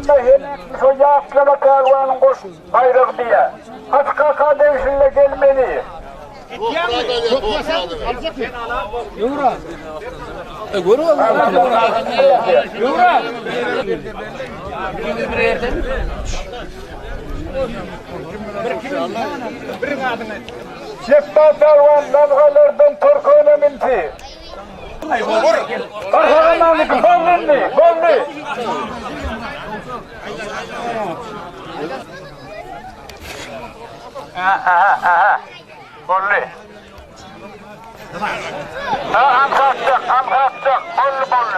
yanında helekmiş o yağıklama kahvanın koş bayrak diye. Hadi kaka devşinle gelmeli. Yumra. Görüyor musun? Yumra. Şefta Salvan lavgalardan Torkoyna minti. Karşılamanlık bolli. Aha. Bolli. Am kalkacak.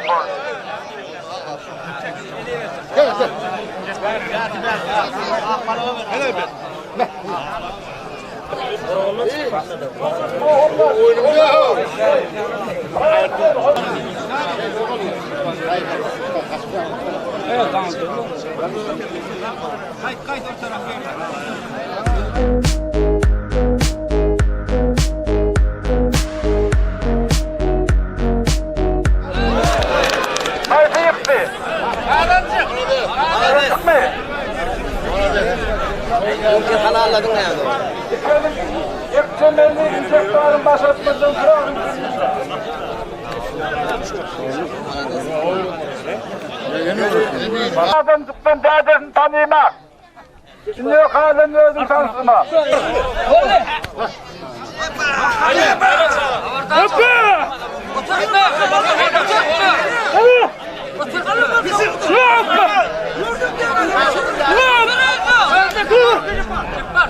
Bolli. Evet, tamam. Kayıt o tarafa. Ülke halaladın ne yani? Ekçemenli insektarın başlatmasın kırağın Adamcıktan dağdasını tanıyma. Şimdi yok halini özüm tanısıma.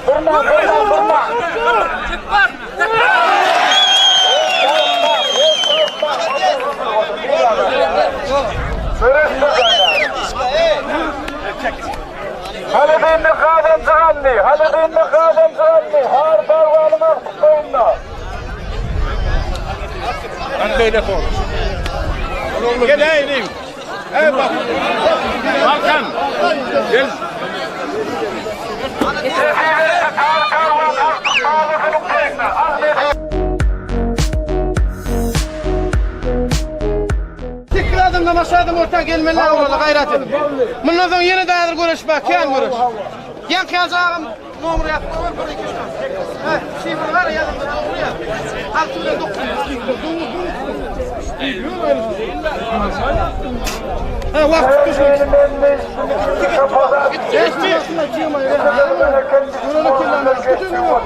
Durma. Halidinli kadın çıkanlı. Har parvanına kutlayınla. Ben böyle konuş. Gel eğileyim. Evet bak. Hakan. Gel. Tıkladım da başladım orta gelmeler orada gayret edin. Bundan sonra yeni dayadır görüşmek, kim görüş? Yan kıyacağım, numara yap. Şifre var ya, buraya. Altından ha, vakit düşmüş. Geçti. Buranı kullanmak. Bütün gün yok.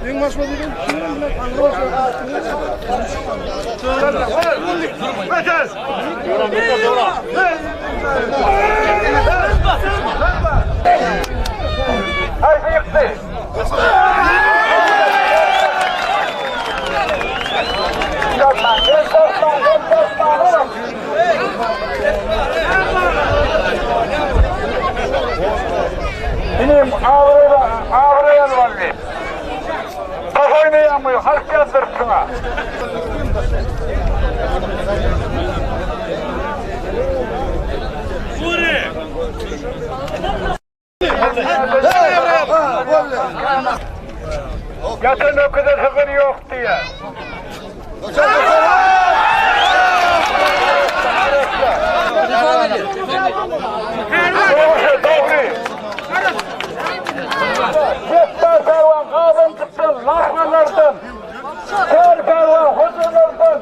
Ben başma dedim. Haydi yıktı. Benim ağrıyan var bir. Kafayı yağmıyor, harf yazdırsına. Yatın o kadar sıkır yok diye. Yekta Pervan kadın çıktı, lahmalardan. Kör Pervan hocalardan.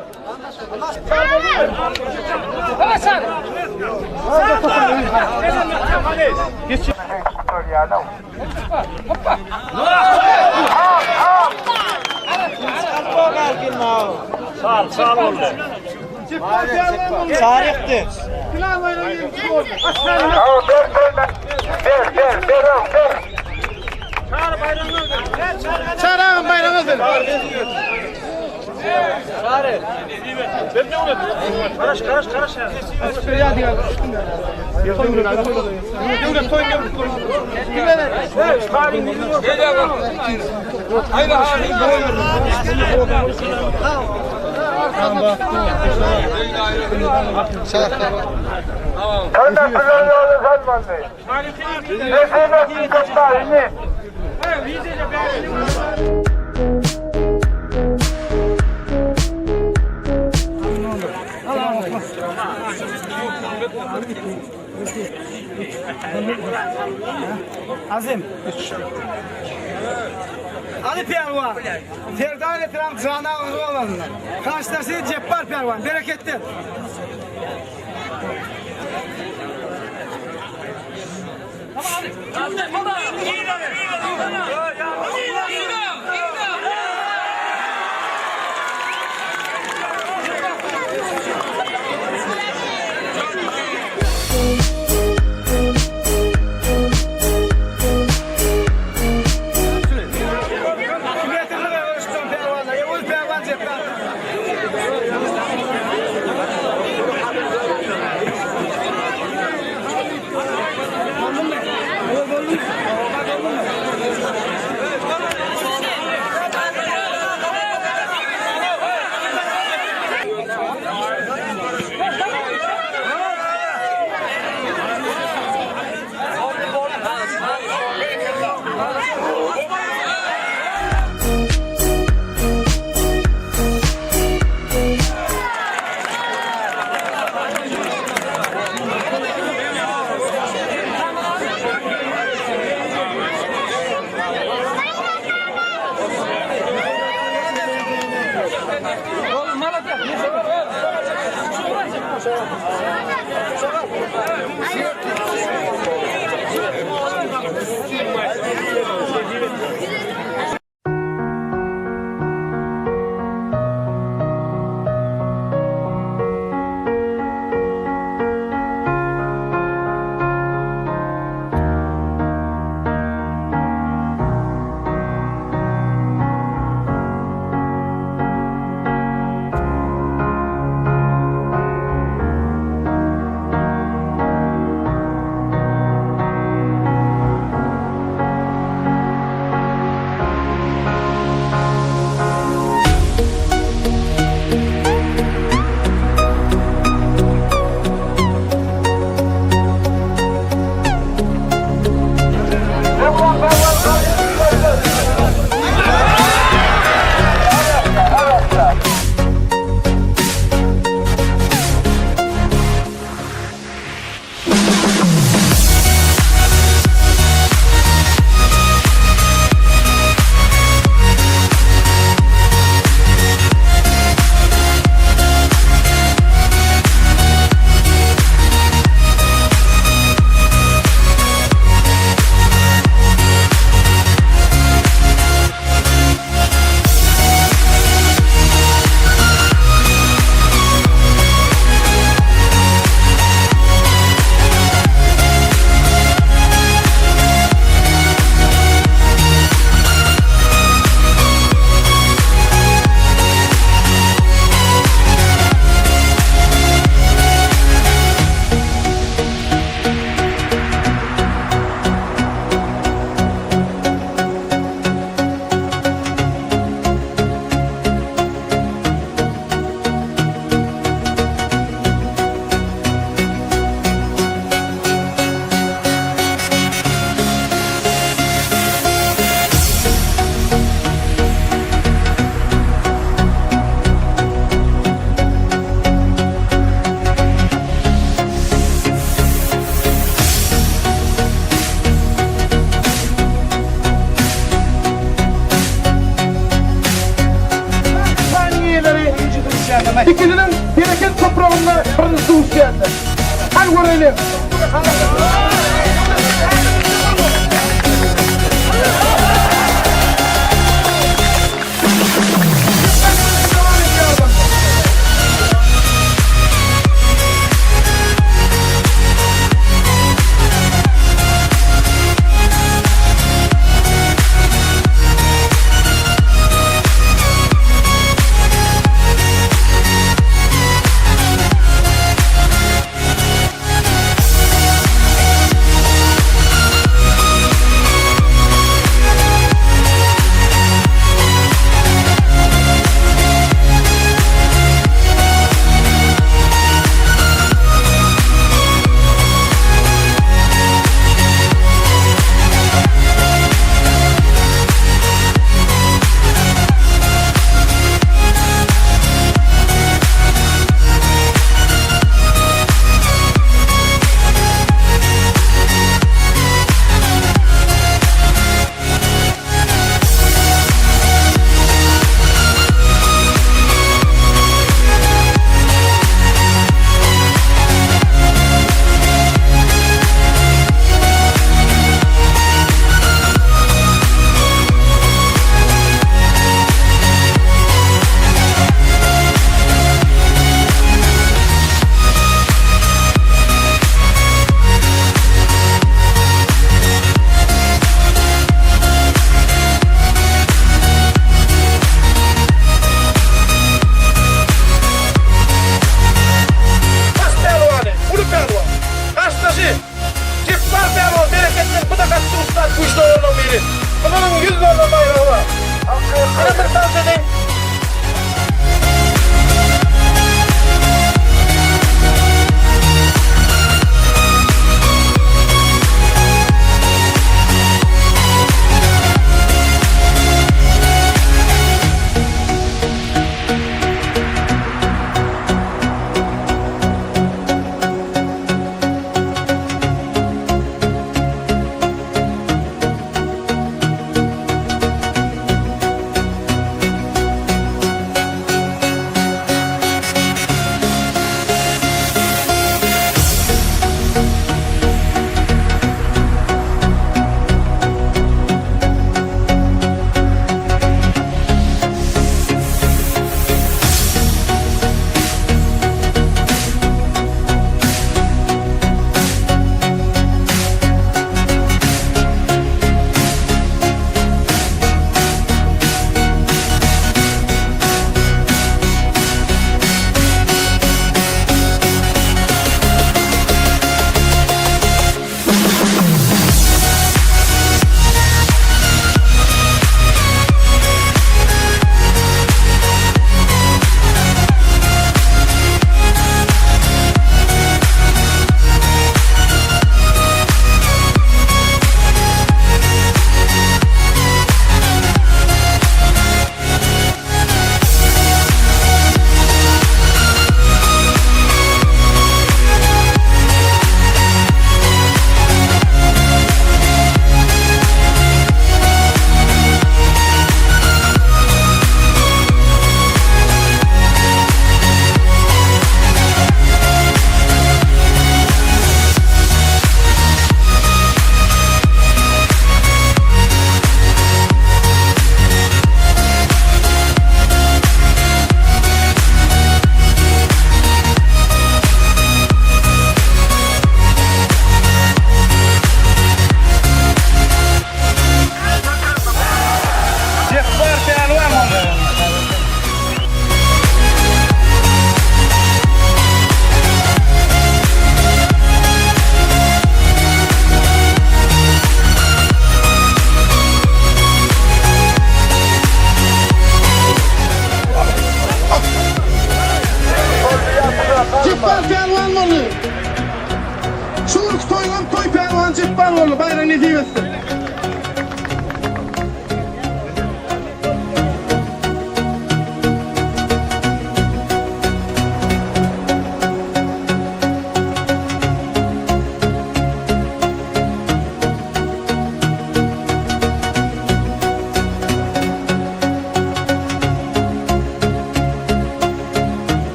Geç. Sağ oldu. Sarıktı. Çağırın bayrağınızı. Çağırın. Ben de unuttum. Karaş ya. Ya diyor. Azim. Ali Pervan. Ferdan etiram Cana Ağırlıoğlu'ndan. Karşıdaşı Ceppar Pervan. Bereketli. İkilinin bereket toprağında kırmızı uçuyordu. Hadi görelim.